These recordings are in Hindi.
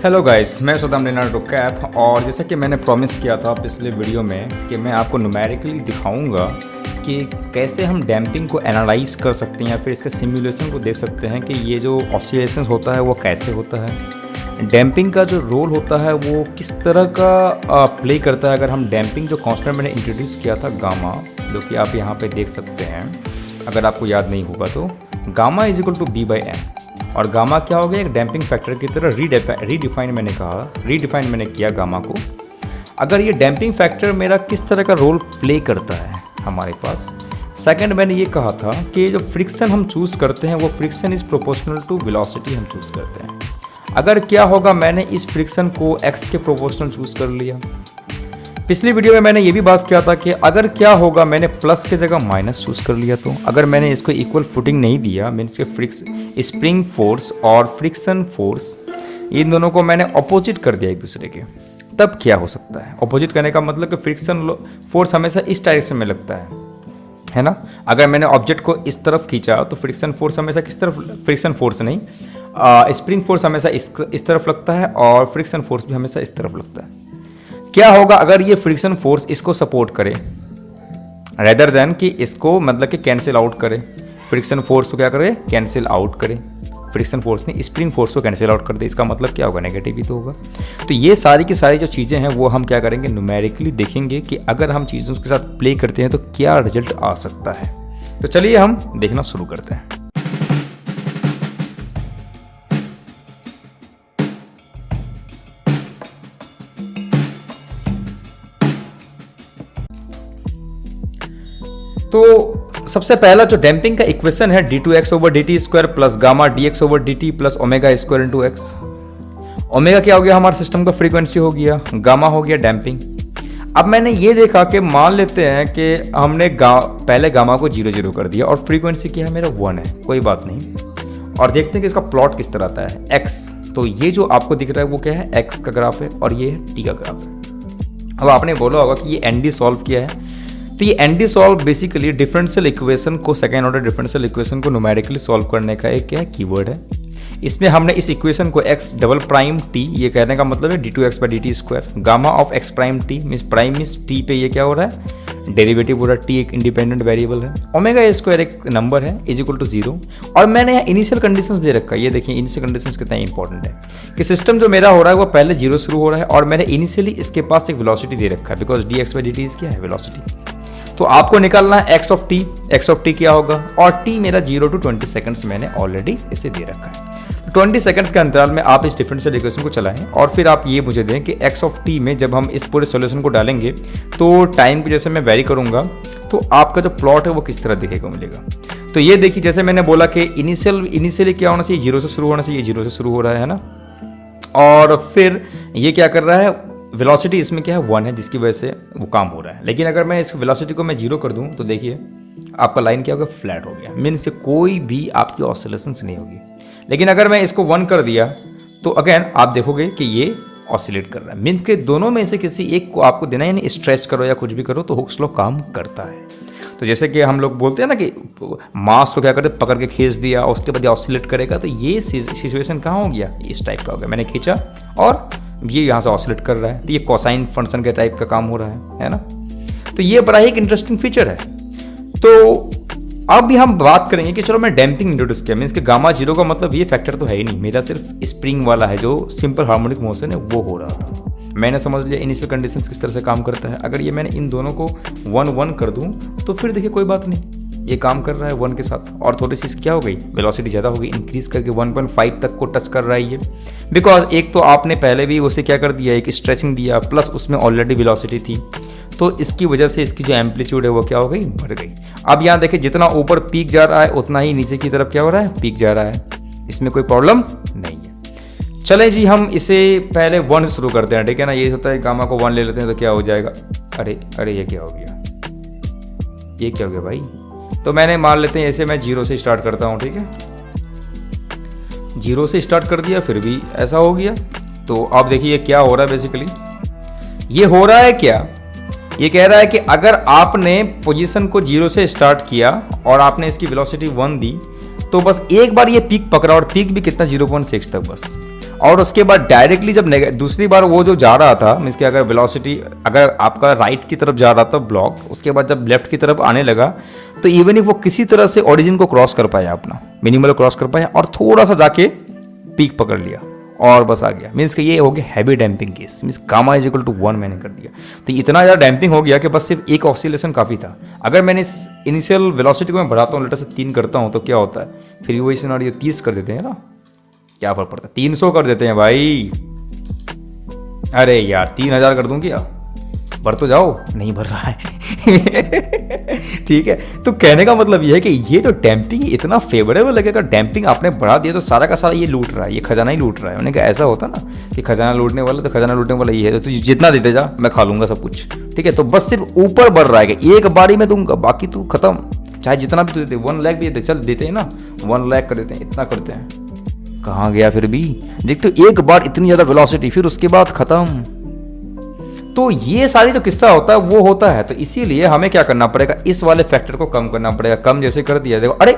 हेलो गाइस, मैं सुदाम लेनार्डो कैप। और जैसा कि मैंने प्रॉमिस किया था पिछले वीडियो में कि मैं आपको न्यूमेरिकली दिखाऊंगा कि कैसे हम डैम्पिंग को एनालाइज कर सकते हैं या फिर इसके सिमुलेशन को देख सकते हैं कि ये जो ऑसिलेशंस होता है वो कैसे होता है, डैम्पिंग का जो रोल होता है वो किस तरह का प्ले करता है। अगर हम डैम्पिंग जो कॉन्स्टेंट मैंने इंट्रोड्यूस किया था गामा, जो कि आप यहाँ पे देख सकते हैं, अगर आपको याद नहीं होगा तो gamma is equal to B by M. और गामा क्या हो गया, एक डैम्पिंग फैक्टर की तरह रीडिफाइन मैंने किया गामा को। अगर ये डैम्पिंग फैक्टर मेरा किस तरह का रोल प्ले करता है हमारे पास। सेकंड, मैंने ये कहा था कि जो फ्रिक्शन हम चूज़ करते हैं वो friction is proportional to velocity हम चूज़ करते हैं। अगर क्या होगा, मैंने इस फ्रिक्शन को x के प्रोपोर्शनल चूज़ कर लिया। पिछली वीडियो में मैंने ये भी बात किया था कि अगर क्या होगा, मैंने प्लस के जगह माइनस चूज़ कर लिया। तो अगर मैंने इसको इक्वल फुटिंग नहीं दिया, मीन्स के स्प्रिंग फोर्स और फ्रिक्शन फोर्स इन दोनों को मैंने अपोजिट कर दिया एक दूसरे के, तब क्या हो सकता है। अपोजिट करने का मतलब कि फ्रिक्शन फोर्स हमेशा इस डायरेक्शन में लगता है ना। अगर मैंने ऑब्जेक्ट को इस तरफ खींचा तो फ्रिक्शन फोर्स हमेशा किस तरफ, फ्रिक्शन फोर्स नहीं, स्प्रिंग फोर्स हमेशा इस तरफ लगता है और फ्रिक्शन फोर्स भी हमेशा इस तरफ लगता है। क्या होगा अगर ये फ्रिक्शन फोर्स इसको सपोर्ट करे रेदर देन कि इसको, मतलब कि कैंसिल आउट करे। फ्रिक्शन फोर्स को क्या करे, कैंसिल आउट करे। फ्रिक्शन फोर्स ने स्प्रिंग फोर्स को कैंसिल आउट कर दे, इसका मतलब क्या होगा, नेगेटिव ही तो होगा। तो ये सारी की सारी जो चीज़ें हैं वो हम क्या करेंगे, न्यूमेरिकली देखेंगे कि अगर हम चीज़ों के साथ प्ले करते हैं तो क्या रिजल्ट आ सकता है। तो चलिए हम देखना शुरू करते हैं। तो सबसे पहला जो डैम्पिंग का इक्वेशन है d2x over dt square plus gamma dx over dt plus omega square into x. Omega क्या हो गया, हमारे सिस्टम का फ्रीक्वेंसी हो गया, गामा हो गया डैम्पिंग। अब मैंने ये देखा कि मान लेते हैं कि हमने पहले गामा को 0 कर दिया और फ्रीक्वेंसी क्या है, मेरा 1 है, कोई बात नहीं। और देखते हैं कि इसका प्लॉट किस तरह आता है, x। तो ये जो आपको दिख रहा है वो क्या है, x का ग्राफ है और ये है t का ग्राफ है। अब आपने बोला होगा कि ये nd सॉल्व किया है। तो ये nd solve basically differential equation को, सेकेंड ऑर्डर डिफरेंशियल इक्वेशन को न्यूमेरिकली सॉल्व करने का एक क्या है, कीवर्ड है। इसमें हमने इस इक्वेशन को x डबल प्राइम t, ये कहने का मतलब है d2x by dt square, gamma of x prime t means prime means t पे ये क्या हो रहा है, डेरिवेटिव हो रहा है, t एक इंडिपेंडेंट वेरिएबल है, ओमेगा स्क्वायर एक नंबर है इज इक्वल टू 0। और मैंने यहाँ इनिशियल कंडीशंस दे रखा है। ये देखिए इनिशियल कंडीशंस कितना इंपॉर्टेंट है कि सिस्टम जो मेरा हो रहा है वो पहले 0 शुरू हो रहा है और मैंने इनिशियली इसके पास एक वेलोसिटी दे रखा है, बिकॉज dx बाई dt क्या है, वेलोसिटी। तो आपको निकालना है x ऑफ t क्या होगा, और t मेरा 0 to 20 सेकंड्स मैंने ऑलरेडी इसे दे रखा है। तो 20 सेकंड्स के अंतराल में आप इस डिफरेंशियल इक्वेशन को चलाएं और फिर आप ये मुझे दें कि x ऑफ t में जब हम इस पूरे सॉल्यूशन को डालेंगे तो टाइम को जैसे मैं वेरी करूंगा तो आपका जो प्लॉट है वो किस तरह दिखेगा मिलेगा। तो ये देखिए, जैसे मैंने बोला कि इनिशियली क्या होना चाहिए, 0 से शुरू होना चाहिए, 0 से शुरू हो रहा है ना। और फिर ये क्या कर रहा है, वेलोसिटी इसमें क्या है, 1 है, जिसकी वजह से वो काम हो रहा है। लेकिन अगर मैं इस वेलोसिटी को मैं 0 कर दूं तो देखिए आपका लाइन क्या होगा, फ्लैट हो गया, मीन्स कोई भी आपकी ऑसिलेशंस नहीं होगी। लेकिन अगर मैं इसको 1 कर दिया तो अगेन आप देखोगे कि ये ऑसिलेट कर रहा है। मीन्स के दोनों में से किसी एक को आपको देना है, यानी स्ट्रेच करो या कुछ भी करो तो हुक्स लॉ काम करता है। तो जैसे कि हम लोग बोलते हैं ना कि मास को क्या करते, पकड़ के खींच दिया और उसके बाद ऑसिलेट करेगा, तो ये सिचुएशन कहाँ हो गया, इस टाइप का हो गया। मैंने खींचा और ये यहाँ से ऑसिलेट कर रहा है, तो ये कोसाइन फंक्शन के टाइप का काम हो रहा है ना। तो ये बड़ा ही एक इंटरेस्टिंग फीचर है। तो अब भी हम बात करेंगे कि चलो मैं डैम्पिंग इंट्रोड्यूस किया, मीन्स कि गामा 0 का मतलब ये फैक्टर तो है ही नहीं, मेरा सिर्फ स्प्रिंग वाला है जो सिंपल हार्मोनिक मोशन है वो हो रहा था। मैंने समझ लिया इनिशियल कंडीशंस किस तरह से काम करता है। अगर ये मैंने इन दोनों को 1 कर दूं तो फिर देखिए कोई बात नहीं, ये काम कर रहा है 1 के साथ। और थोड़ी सी क्या हो गई, वेलोसिटी ज़्यादा हो गई, इंक्रीज करके 1.5 तक को टच कर रहा है ये, बिकॉज एक तो आपने पहले भी उसे क्या कर दिया, एक स्ट्रेचिंग दिया, प्लस उसमें ऑलरेडी वेलोसिटी थी, तो इसकी वजह से इसकी जो एम्पलीट्यूड है वो क्या हो गई, बढ़ गई। अब यहाँ देखिए जितना ऊपर पीक जा रहा है उतना ही नीचे की तरफ क्या हो रहा है, पीक जा रहा है, इसमें कोई प्रॉब्लम नहीं है। चले जी हम इसे पहले 1 से शुरू करते हैं, ठीक है ना। ये होता है गामा को 1 ले लेते हैं तो क्या हो जाएगा, अरे ये क्या हो गया, ये क्या हो गया भाई। तो मैंने मान लेते हैं ऐसे मैं 0 से स्टार्ट करता हूँ, ठीक है, 0 से स्टार्ट कर दिया फिर भी ऐसा हो गया। तो अब देखिए क्या हो रहा है, बेसिकली ये हो रहा है क्या, ये कह रहा है कि अगर आपने पोजीशन को 0 से स्टार्ट किया और आपने इसकी वेलोसिटी 1 दी तो बस एक बार ये पीक पकड़ा, और पीक भी कितना, 0.6 तक बस। और उसके बाद डायरेक्टली जब दूसरी बार वो जो जा रहा था, मीन्स कि अगर वेलोसिटी अगर आपका राइट की तरफ जा रहा था ब्लॉक, उसके बाद जब लेफ्ट की तरफ आने लगा तो इवन इफ वो किसी तरह से ओरिजिन को क्रॉस कर पाया, अपना मिनिमल क्रॉस कर पाया और थोड़ा सा जाके पीक पकड़ लिया और बस आ गया। मीन्स कि ये हो गया heavy damping case, means gamma is equal to 1 मैंने कर दिया। तो इतना ज़्यादा डैम्पिंग हो गया कि बस सिर्फ एक ऑक्सीलेशन काफ़ी था। अगर मैंने इस इनिशियल वेलोसिटी को मैं बढ़ाता हूँ, लेटर से 3 करता हूँ, तो क्या होता है फिर वही सिनारियो 30 कर देते हैं ना, क्या फर्क पड़ता है, 300 कर देते हैं भाई। अरे यार 3000 कर दूं क्या, भर तो जाओ, नहीं भर रहा है। ठीक है, तो कहने का मतलब ये है कि ये जो डैम्पिंग इतना फेवरेबल है कि अगर डैम्पिंग आपने बढ़ा दिया तो सारा का सारा ये लूट रहा है, ये खजाना ही लूट रहा है। उन्होंने कहा ऐसा होता ना कि खजाना लूटने वाला, तो खजाना लूटने वाला ये है, तो जितना देते जा मैं खा लूंगा सब कुछ। ठीक है, तो बस सिर्फ ऊपर बढ़ रहा है कि एक बारी में दूंगा, बाकी तू खत्म, चाहे जितना भी तू देते। 1 लाख भी देते, चल देते हैं ना, 1 लाख कर देते हैं, इतना करते हैं। कहाँ गया फिर भी, देख तो एक बार इतनी ज़्यादा वेलोसिटी, फिर उसके बाद ख़त्म। तो ये सारी जो किस्सा होता है वो होता है। तो इसीलिए हमें क्या करना पड़ेगा, इस वाले फैक्टर को कम करना पड़ेगा। कम जैसे कर दिया, देखो अरे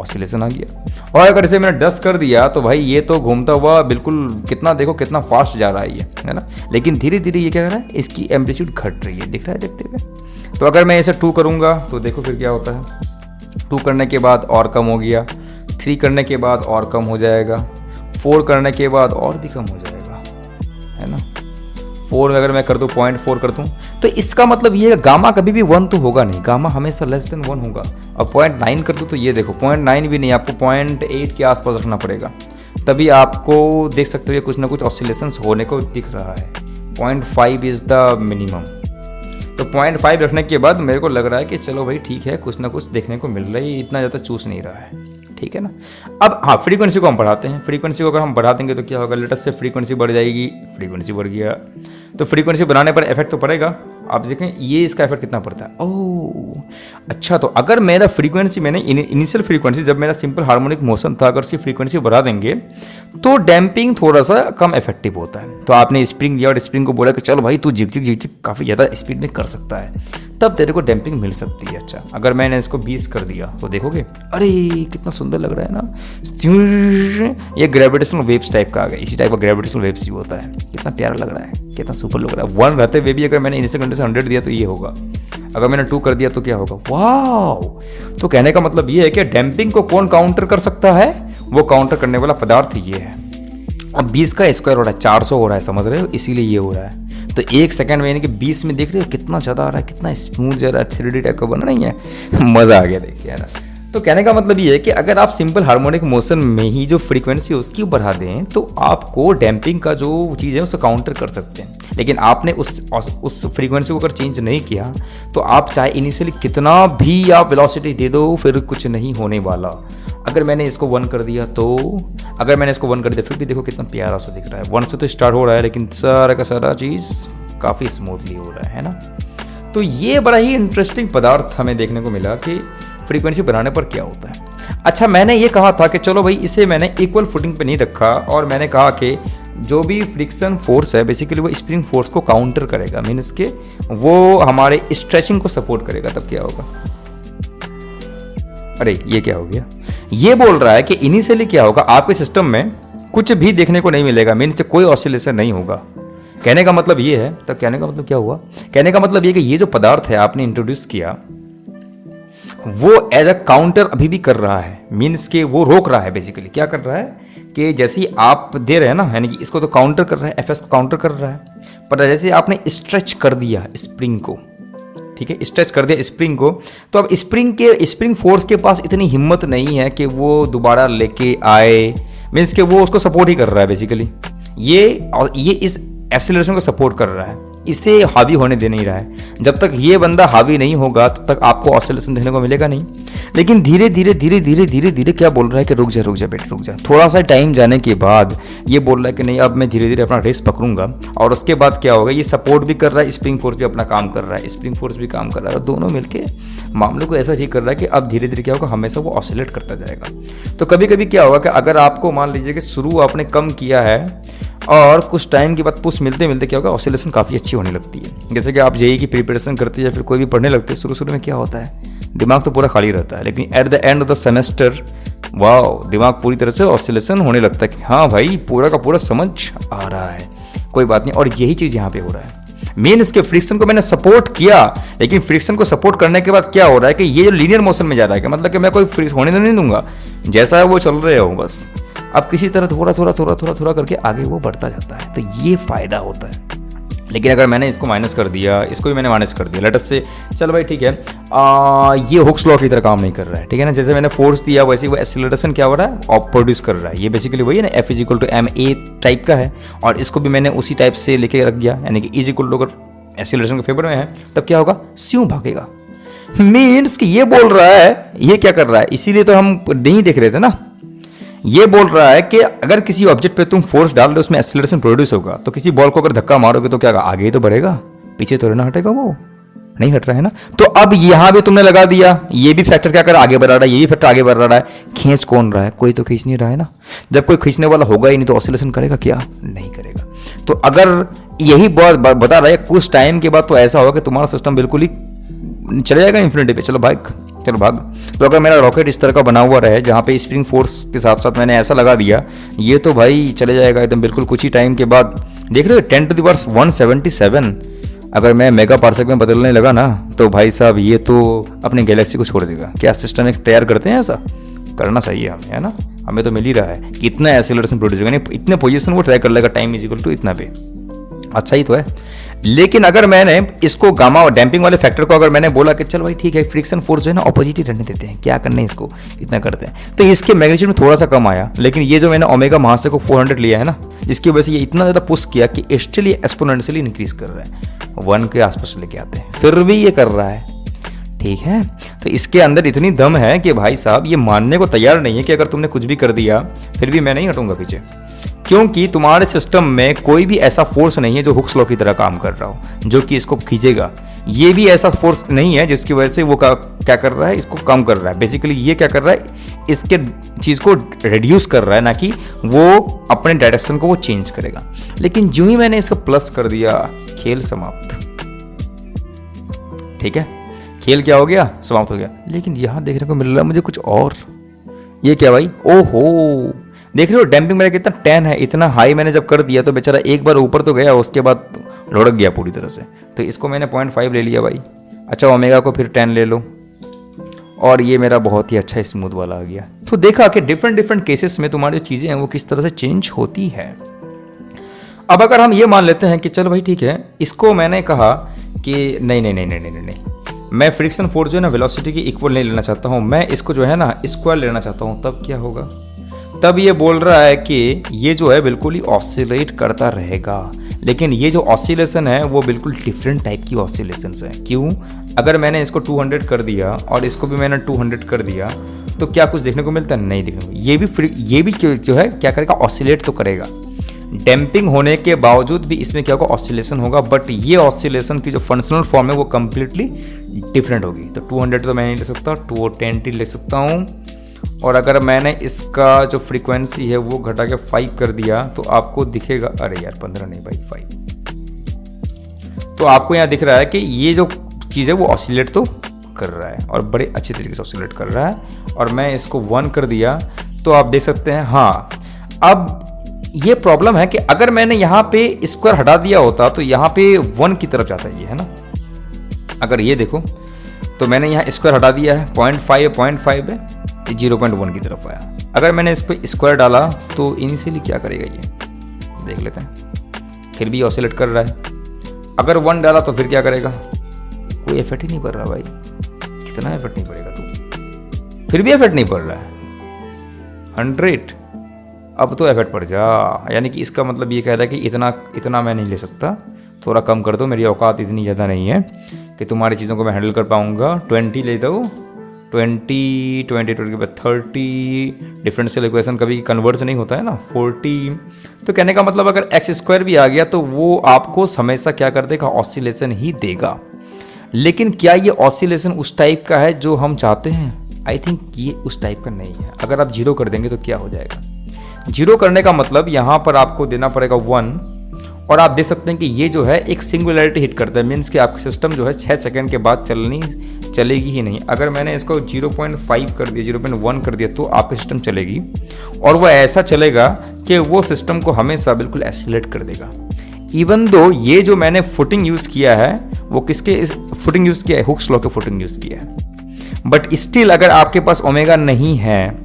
ऑसिलेशन आ गया, और अगर इसे मैंने 10 कर दिया तो भाई ये तो घूमता हुआ बिल्कुल, कितना देखो कितना फास्ट जा रहा है ये, है ना। लेकिन धीरे धीरे ये क्या कर रहा है, इसकी एम्पलीट्यूड घट रही है, दिख रहा है देखते हुए। तो अगर मैं इसे 2 करूँगा तो देखो फिर क्या होता है, 2 करने के बाद और कम हो गया, 3 करने के बाद और कम हो जाएगा, 4 करने के बाद और भी कम हो जाएगा, है ना। 4 अगर मैं कर दूँ, 0.4 कर दूँ, तो इसका मतलब ये है गामा कभी भी 1 तो होगा नहीं, गामा हमेशा लेस देन 1 होगा। और 0.9 कर दूँ तो ये देखो 0.9 भी नहीं, आपको 0.8 के आसपास रखना पड़ेगा, तभी आपको देख सकते हो कुछ ना कुछ ऑसिलेशंस होने को दिख रहा है। 0.5 इज़ द मिनिमम। तो 0.5 रखने के बाद मेरे को लग रहा है कि चलो भाई ठीक है, कुछ ना कुछ देखने को मिल रहा है, इतना ज़्यादा चूस नहीं रहा है, ठीक है ना। अब हाँ, फ्रीक्वेंसी को हम बढ़ाते हैं। फ्रीक्वेंसी को अगर हम बढ़ा देंगे तो क्या होगा, लेटेस्ट से फ्रीक्वेंसी बढ़ जाएगी, फ्रीक्वेंसी बढ़ गया तो फ्रीक्वेंसी बढ़ाने पर इफेक्ट तो पड़ेगा। आप देखें ये इसका इफेक्ट कितना पड़ता है। ओह अच्छा, तो अगर मेरा फ्रीक्वेंसी, मैंने इनिशियल फ्रीक्वेंसी जब मेरा सिंपल हार्मोनिक मोशन था, अगर उसकी फ्रीक्वेंसी बढ़ा देंगे तो डैम्पिंग थोड़ा सा कम इफेक्टिव होता है। तो आपने स्प्रिंग लिया और स्प्रिंग को बोला कि चलो भाई तू झिक झिक काफ़ी ज़्यादा स्पीड में कर सकता है, तब तेरे को डैम्पिंग मिल सकती है। अच्छा, अगर मैंने इसको 20 कर दिया तो देखोगे अरे कितना सुंदर लग रहा है ना, ये ग्रेविटेशनल वेव्स टाइप का आ गया, इसी टाइप का ग्रेविटेशनल वेव्स ही होता है, कितना प्यारा लग रहा है, कितना सुपर लग रहा है। 1 रहते हुए भी अगर मैंने इनिशियल कंडीशन 100 दिया तो ये होगा, अगर मैंने 2 कर दिया तो क्या होगा, वाह। तो कहने का मतलब ये है कि डैम्पिंग को कौन काउंटर कर सकता है, वो काउंटर करने वाला पदार्थ ये है। अब 20 का स्क्वायर हो रहा है 400 हो रहा है, समझ रहे हो, इसीलिए ये हो रहा है। तो 1 सेकंड में यानी कि 20 में देख रहे हो कितना ज़्यादा आ रहा है, कितना स्मूथ जा रहा है, 3D टाइप का बना नहीं है, मज़ा आ गया देखिए, है ना। तो कहने का मतलब ये है कि अगर आप सिंपल हार्मोनिक मोशन में ही जो फ्रीक्वेंसी उसकी बढ़ा दें तो आपको डैम्पिंग का जो चीज़ है उसको काउंटर कर सकते हैं। लेकिन आपने उस फ्रीक्वेंसी को अगर चेंज नहीं किया तो आप चाहे इनिशियली कितना भी आप वेलोसिटी दे दो, फिर कुछ नहीं होने वाला। अगर मैंने इसको 1 कर दिया तो, अगर मैंने इसको 1 कर दिया फिर भी देखो कितना प्यारा सा दिख रहा है। 1 से तो स्टार्ट हो रहा है लेकिन सारा का सारा चीज़ काफ़ी स्मूथली हो रहा है ना। तो ये बड़ा ही इंटरेस्टिंग पदार्थ हमें देखने को मिला कि फ्रीक्वेंसी बनाने पर क्या होता है। अच्छा, मैंने ये कहा था कि चलो भाई इसे मैंने इक्वल फुटिंग पे नहीं रखा, और मैंने कहा कि जो भी फ्रिक्शन फोर्स है बेसिकली वो स्प्रिंग फोर्स को काउंटर करेगा, मीन्स के वो हमारे स्ट्रेचिंग को सपोर्ट करेगा। तब क्या होगा, अरे ये क्या हो गया, ये बोल रहा है कि इनिशियली क्या होगा, आपके सिस्टम में कुछ भी देखने को नहीं मिलेगा, मीन्स कोई ऑसिलेशन नहीं होगा। कहने का मतलब ये है, तो कहने का मतलब क्या हुआ, कहने का मतलब ये कि ये जो पदार्थ है आपने इंट्रोड्यूस किया वो एज अ काउंटर अभी भी कर रहा है, मीन्स के वो रोक रहा है। बेसिकली क्या कर रहा है कि जैसे ही आप दे रहे हैं ना, यानी कि इसको तो काउंटर कर रहा है, एफएस को काउंटर कर रहा है, पर जैसे आपने स्ट्रेच कर दिया स्प्रिंग को, ठीक है, स्ट्रेच कर दिया स्प्रिंग को, तो अब स्प्रिंग फोर्स के पास इतनी हिम्मत नहीं है कि वो दोबारा लेके आए, मीन्स कि वो उसको सपोर्ट ही कर रहा है बेसिकली। ये इस एक्सेलरेशन को सपोर्ट कर रहा है, इसे हावी होने दे नहीं रहा है। जब तक ये बंदा हावी नहीं होगा तब तक आपको ऑसिलेशन देखने को मिलेगा नहीं। लेकिन धीरे धीरे धीरे धीरे धीरे धीरे क्या बोल रहा है कि रुक जा बेटे रुक जा। थोड़ा सा टाइम जाने के बाद ये बोल रहा है कि नहीं, अब मैं धीरे धीरे अपना रेस पकड़ूंगा, और उसके बाद क्या होगा, ये सपोर्ट भी कर रहा है, स्प्रिंग फोर्स भी अपना काम कर रहा है, स्प्रिंग फोर्स भी काम कर रहा है, और दोनों मिलकर मामले को ऐसा ठीक कर रहा है कि अब धीरे धीरे क्या होगा, हमेशा वो ऑसिलेट करता जाएगा। तो कभी कभी क्या होगा कि अगर आपको मान लीजिए कि शुरू आपने कम किया है और कुछ टाइम के बाद पुश मिलते मिलते क्या होगा, ऑसिलेशन काफ़ी अच्छी होने लगती है। जैसे कि आप जेईई की प्रिपरेशन करते हैं या फिर कोई भी पढ़ने लगते हैं, शुरू में क्या होता है, दिमाग तो पूरा खाली रहता है, लेकिन at the end of the semester वाह, दिमाग पूरी तरह से ऑसिलेशन होने लगता है कि हाँ भाई पूरा का पूरा समझ आ रहा है, कोई बात नहीं। और यही चीज़ यहाँ पे हो रहा है। मेन इसके फ्रिक्शन को मैंने सपोर्ट किया, लेकिन फ्रिक्शन को सपोर्ट करने के बाद क्या हो रहा है कि ये जो लीनियर मोशन में जा रहा है, मतलब कि मैं कोई फ्रिक्शन होने नहीं दूंगा, जैसा है वो चल रहे हो बस। अब किसी तरह थोड़ा करके आगे वो बढ़ता जाता है, तो ये फायदा होता है। लेकिन अगर मैंने इसको माइनस कर दिया, इसको भी मैंने माइनस कर दिया, लेट अस से चल भाई ठीक है, ये हुक्स लॉ की तरह काम नहीं कर रहा है, ठीक है ना। जैसे मैंने फोर्स दिया वैसे वो एक्सीलरेशन क्या हो रहा है, ऑफ प्रोड्यूस कर रहा है। ये बेसिकली वही है ना, F = ma टाइप का है, और इसको भी मैंने उसी टाइप से लेके रख गया, यानी कि E अगर एक्सीलरेशन के फेवर में है तब क्या होगा, स्यों भागेगा। मीन्स कि ये बोल रहा है, ये क्या कर रहा है, इसीलिए तो हम नहीं देख रहे थे ना, ये बोल रहा है कि अगर किसी ऑब्जेक्ट पे तुम फोर्स डाल दो उसमें एक्सीलरेशन प्रोड्यूस होगा, तो किसी बॉल को अगर धक्का मारोगे तो क्या आगे ही तो बढ़ेगा, पीछे तो ना हटेगा, वो नहीं हट रहा है ना। तो अब यहां भी तुमने लगा दिया, ये भी फैक्टर क्या कर रहा है, आगे बढ़ा रहा है, ये भी फैक्टर आगे बढ़ रहा है। खींच कौन रहा है, कोई तो खींच नहीं रहा है ना। जब कोई खींचने वाला होगा ही नहीं तो ऑसिलेशन करेगा क्या, नहीं करेगा। तो अगर यही बात बता रहा है, कुछ टाइम के बाद तो ऐसा होगा कि तुम्हारा सिस्टम बिल्कुल ही चले जाएगा इन्फिनिटी पे, चलो भाग। तो अगर मेरा रॉकेट इस तरह का बना हुआ रहे, जहाँ पे स्प्रिंग फोर्स के साथ साथ मैंने ऐसा लगा दिया, ये तो भाई चले जाएगा एकदम बिल्कुल कुछ ही टाइम के बाद। देख रहे हो 10⁻177, अगर मैं मेगा पार्सेक में बदलने लगा ना, तो भाई साहब ये तो अपनी गैलेक्सी को छोड़ देगा। क्या सिस्टम एक तैयार करते हैं, ऐसा करना चाहिए हमें, है ना। हमें तो मिल ही रहा है कि इतना एक्सीलरेशन प्रोड्यूस होगा, इतने पोजीशन वो ट्राई कर लेगा, टाइम = इतना पे, अच्छा ही तो है। लेकिन अगर मैंने इसको गामा और डैम्पिंग वाले फैक्टर को अगर मैंने बोला कि चल भाई ठीक है, फ्रिक्शन फोर्स जो है ना ऑपोजिट ही रहने देते हैं, क्या करने हैं इसको, इतना करते हैं, तो इसके मैग्नीट्यूड में थोड़ा सा कम आया। लेकिन ये जो मैंने ओमेगा महाशय को 400 लिया है ना, जिसकी वजह से ये इतना ज़्यादा पुश किया कि स्टिल ये एक्सपोनेंशियली इंक्रीज कर रहा है, 1 के आसपास लेके आते हैं, फिर भी ये कर रहा है, ठीक है। तो इसके अंदर इतनी दम है कि भाई साहब ये मानने को तैयार नहीं है कि अगर तुमने कुछ भी कर दिया फिर भी मैं नहीं हटूंगा पीछे, क्योंकि तुम्हारे सिस्टम में कोई भी ऐसा फोर्स नहीं है जो हुक्स लॉ की तरह काम कर रहा हो, जो कि इसको खींचेगा। ये भी ऐसा फोर्स नहीं है जिसकी वजह से वो क्या कर रहा है, इसको कम कर रहा है। बेसिकली ये क्या कर रहा है, इसके चीज़ को रिड्यूस कर रहा है, ना कि वो अपने डायरेक्शन को वो चेंज करेगा। लेकिन जो ही मैंने इसको प्लस कर दिया, खेल समाप्त, ठीक है, खेल क्या हो गया, समाप्त हो गया। लेकिन यहाँ देखने को मिल रहा है मुझे कुछ और। ये क्या भाई, ओहो, देख रहे हो डैम्पिंग मेरा कितना 10 है, इतना हाई मैंने जब कर दिया तो बेचारा एक बार ऊपर तो गया, उसके बाद लुढ़क गया पूरी तरह से। तो इसको मैंने 0.5 ले लिया भाई। अच्छा, ओमेगा को फिर 10 ले लो, और ये मेरा बहुत ही अच्छा स्मूथ वाला आ गया। तो देखा कि डिफरेंट केसेस में तुम्हारी जो चीज़ें हैं वो किस तरह से चेंज होती है। अब अगर हम ये मान लेते हैं कि चल भाई ठीक है, इसको मैंने कहा कि नहीं, मैं फ्रिक्शन फोर्स जो है ना वेलोसिटी की इक्वल नहीं लेना चाहता हूँ, मैं इसको जो है ना स्क्वायर लेना चाहता हूँ, तब क्या होगा, तब ये बोल रहा है कि ये जो है बिल्कुल ही ऑसिलेट करता रहेगा। लेकिन ये जो ऑसिलेशन है वो बिल्कुल डिफरेंट टाइप की ऑसिलेशंस है। क्यों, अगर मैंने इसको 200 कर दिया और इसको भी मैंने 200 कर दिया तो क्या कुछ देखने को मिलता है, नहीं देखने को। ये भी जो है क्या करेगा, ऑसिलेट तो करेगा। डैम्पिंग होने के बावजूद भी इसमें क्या होगा, ऑसिलेशन होगा, बट ये ऑसिलेशन की जो फंक्शनल फॉर्म है वो कंप्लीटली डिफरेंट होगी। तो 200 तो मैं नहीं ले सकता, 210 ले सकता हूँ। और अगर मैंने इसका जो फ्रीक्वेंसी है वो घटा के 5 कर दिया तो आपको दिखेगा, अरे यार 15 नहीं भाई 5, तो आपको यहाँ दिख रहा है कि ये जो चीज़ है वो ऑसिलेट तो कर रहा है और बड़े अच्छे तरीके से ऑसिलेट कर रहा है। और मैं इसको 1 कर दिया तो आप देख सकते हैं। हाँ, अब ये प्रॉब्लम है कि अगर मैंने यहाँ पे स्क्वायर हटा दिया होता तो यहाँ पे 1 की तरफ जाता है ये, है ना। अगर ये देखो तो मैंने यहाँ स्क्वायर हटा दिया है, 0.5 है, 0.1 की तरफ आया। अगर मैंने इस पर स्क्वायर डाला तो इनिशियली क्या करेगा ये, देख लेते हैं, फिर भी ऑसिलेट कर रहा है। अगर 1 डाला तो फिर क्या करेगा, कोई एफर्ट ही नहीं पड़ रहा भाई, कितना एफर्ट नहीं पड़ेगा तो, फिर भी एफर्ट नहीं पड़ रहा है। 100, अब तो एफर्ट पड़ जा, यानी कि इसका मतलब ये कह रहा है कि इतना मैं नहीं ले सकता, थोड़ा कम कर दो, मेरी औकात इतनी ज़्यादा नहीं है कि तुम्हारी चीज़ों को मैं हैंडल कर पाऊँगा। 20 ले दो, 20 के बाद 30, डिफरेंशियल इक्वेशन कभी कन्वर्ट नहीं होता है ना, 40। तो कहने का मतलब अगर x² भी आ गया तो वो आपको हमेशा क्या कर देगा, ऑसिलेशन ही देगा। लेकिन क्या ये ऑसिलेशन उस टाइप का है जो हम चाहते हैं? आई थिंक ये उस टाइप का नहीं है। अगर आप 0 कर देंगे तो क्या हो जाएगा, जीरो करने का मतलब यहाँ पर आपको देना पड़ेगा 1, और आप देख सकते हैं कि ये जो है एक सिंगुलैरिटी हिट करता है, मीन्स कि आपका सिस्टम जो है 6 सेकंड के बाद चलेगी ही नहीं। अगर मैंने इसको 0.5 कर दिया, 0.1 कर दिया तो आपका सिस्टम चलेगी, और वो ऐसा चलेगा कि वो सिस्टम को हमेशा बिल्कुल एक्सीलरेट कर देगा। इवन दो ये जो मैंने फुटिंग यूज़ किया है वो किसके फुटिंग यूज़ किया है, हुक्स लॉ के फुटिंग यूज़ किया है, बट स्टिल अगर आपके पास ओमेगा नहीं है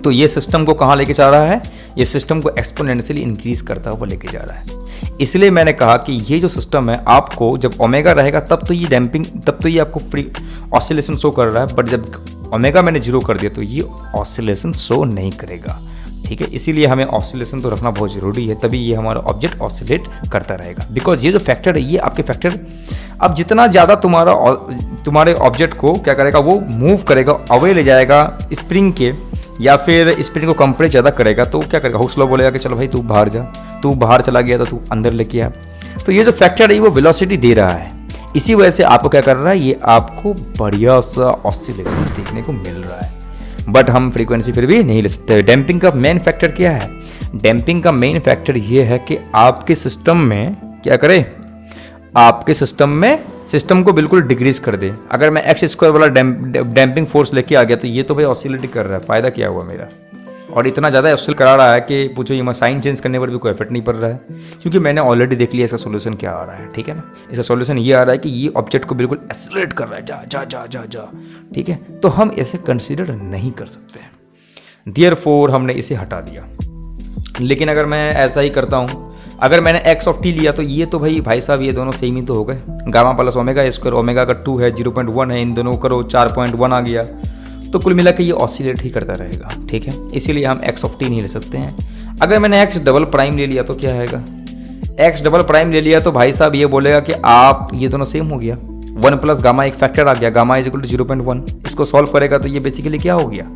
तो ये सिस्टम को कहाँ लेके जा रहा है, ये सिस्टम को एक्सपोनेंशियली इंक्रीज करता हुआ लेके जा रहा है। इसलिए मैंने कहा कि ये जो सिस्टम है आपको जब ओमेगा रहेगा तब तो ये डैम्पिंग, तब तो ये आपको फ्री ऑसिलेशन शो कर रहा है, बट जब ओमेगा मैंने जीरो कर दिया तो ये ऑसिलेशन शो नहीं करेगा। ठीक है, इसीलिए हमें ऑसिलेशन तो रखना बहुत ज़रूरी है, तभी ये हमारा ऑब्जेक्ट ऑसिलेट करता रहेगा। बिकॉज ये जो फैक्टर है ये आपके फैक्टर अब जितना ज़्यादा तुम्हारे ऑब्जेक्ट को क्या करेगा, वो मूव करेगा, अवे ले जाएगा स्प्रिंग के, या फिर स्प्रिंग को कंप्रेस ज़्यादा करेगा तो क्या करेगा, हुक्स लॉ बोलेगा कि चलो भाई तू बाहर जा, तू बाहर चला गया तो तू अंदर लेके आ। तो ये जो फैक्टर है वो वेलोसिटी दे रहा है, इसी वजह से आपको क्या कर रहा है, ये आपको बढ़िया सा ऑसिलेशन देखने को मिल रहा है। बट हम फ्रीक्वेंसी फिर भी नहीं ले सकते। डैम्पिंग का मेन फैक्टर क्या है, डैम्पिंग का मेन फैक्टर ये है कि आपके सिस्टम में क्या करे, आपके सिस्टम को बिल्कुल डिक्रीज कर दे। अगर मैं x² वाला डैम्पिंग फोर्स लेके आ गया तो ये तो भाई ऑसिलेट कर रहा है, फायदा क्या हुआ मेरा, और इतना ज़्यादा ऑसिलेट करा रहा है कि पूछो ये साइन चेंज करने पर भी कोई एफर्ट नहीं पड़ रहा है, क्योंकि मैंने ऑलरेडी देख लिया इसका सोल्यूशन क्या आ रहा है। ठीक है ना, इसका सोल्यूशन ये आ रहा है कि ये ऑब्जेक्ट को बिल्कुल एक्सीलरेट कर रहा है, जा जा जा जा जा। ठीक है, तो हम इसे कंसिडर नहीं कर सकते हैं, देयरफॉर हमने इसे हटा दिया। लेकिन अगर मैं ऐसा ही करता हूँ, अगर मैंने x ऑफ t लिया तो ये तो भाई साहब ये दोनों सेम ही तो हो गए, gamma plus omega square, omega का 2 है, 0.1 है, इन दोनों करो 4.1 आ गया, तो कुल मिला के ये ऑसिलेट ही करता रहेगा। ठीक है, इसीलिए हम x ऑफ t नहीं ले सकते हैं। अगर मैंने x डबल प्राइम ले लिया तो क्या आएगा, x डबल प्राइम ले लिया तो भाई साहब ये बोलेगा कि आप ये दोनों सेम हो गया, 1 प्लस गामा एक फैक्टर आ गया, गामा इज इक्वल टू 0.1, इसको सॉल्व करेगा तो ये बेसिकली क्या हो गया,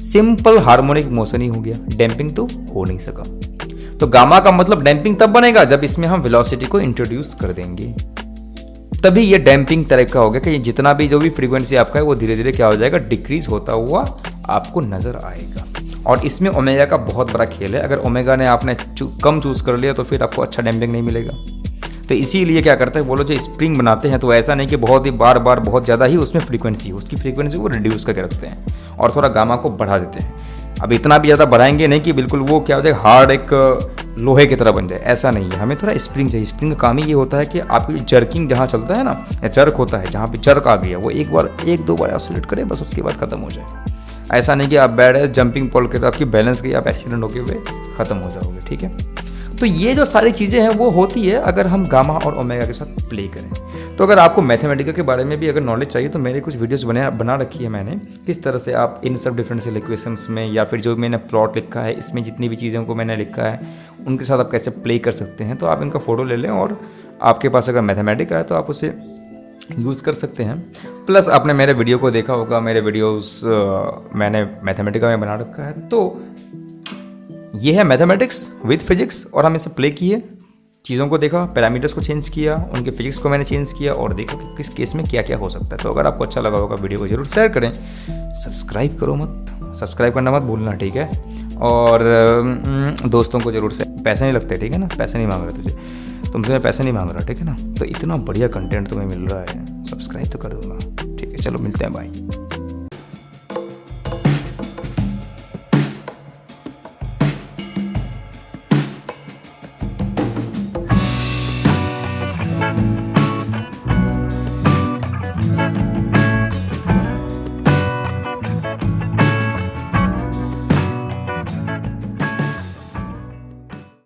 सिंपल हार्मोनिक मोशन ही हो गया, डैम्पिंग तो हो नहीं सका। तो गामा का मतलब डैम्पिंग तब बनेगा जब इसमें हम वेलोसिटी को इंट्रोड्यूस कर देंगे, तभी ये डैम्पिंग टाइप का हो गया कि जितना भी जो भी फ्रीक्वेंसी आपका है वो धीरे धीरे क्या हो जाएगा, डिक्रीज होता हुआ आपको नजर आएगा। और इसमें ओमेगा का बहुत बड़ा खेल है, अगर ओमेगा ने आपने कम चूज कर लिया तो फिर आपको अच्छा डैम्पिंग नहीं मिलेगा। तो इसीलिए क्या करते हैं वो लोग जो स्प्रिंग बनाते हैं तो ऐसा नहीं कि बहुत ही बार बहुत ज़्यादा ही उसमें फ्रीक्वेंसी हो, उसकी फ्रीक्वेंसी को रिड्यूस करके रखते हैं और थोड़ा गामा को बढ़ा देते हैं। अब इतना भी ज़्यादा बढ़ाएंगे नहीं कि बिल्कुल वो क्या हो जाए, हार्ड एक लोहे की तरह बन जाए, ऐसा नहीं है। हमें थोड़ा स्प्रिंग चाहिए। स्प्रिंग का काम ही ये होता है कि आपकी जर्किंग जहाँ चलता है ना, या जर्क होता है, जहाँ पे जर्क आ गया वो एक दो बार ऑसिलेट करे बस, उसके बाद खत्म हो जाए। ऐसा नहीं कि आप बैड है जंपिंग पॉल के तो आपकी बैलेंस गई, आप एक्सीडेंट होके हुए खत्म हो जाओगे। ठीक है, तो ये जो सारी चीज़ें हैं वो होती है अगर हम गामा और ओमेगा के साथ प्ले करें। तो अगर आपको मैथमेटिकल के बारे में भी अगर नॉलेज चाहिए तो मेरे कुछ वीडियोस बना रखी है मैंने, किस तरह से आप इन सब डिफरेंशियल इक्वेशंस में या फिर जो मैंने प्लॉट लिखा है इसमें जितनी भी चीज़ों को मैंने लिखा है उनके साथ आप कैसे प्ले कर सकते हैं। तो आप इनका फ़ोटो ले लें और आपके पास अगर मैथमेटिक है तो आप उसे यूज़ कर सकते हैं। प्लस आपने मेरे वीडियो को देखा होगा, मेरे वीडियोस मैंने मैथमेटिका में बना रखा है। तो ये है मैथमेटिक्स विद फिजिक्स, और हम इसे प्ले किए, चीज़ों को देखा, पैरामीटर्स को चेंज किया, उनके फिजिक्स को मैंने चेंज किया और देखा कि किस केस में क्या क्या हो सकता है। तो अगर आपको अच्छा लगा होगा वीडियो को जरूर शेयर करें, सब्सक्राइब करो मत, सब्सक्राइब करना मत भूलना। ठीक है, और दोस्तों को जरूर से, पैसे नहीं लगते, ठीक है ना, पैसे नहीं मांग रहा तुझे, तुमसे मैं पैसे नहीं मांग रहा, ठीक है ना। तो इतना बढ़िया कंटेंट तुम्हें मिल रहा है, सब्सक्राइब तो कर दूंगा। ठीक है, चलो मिलते हैं, बाय।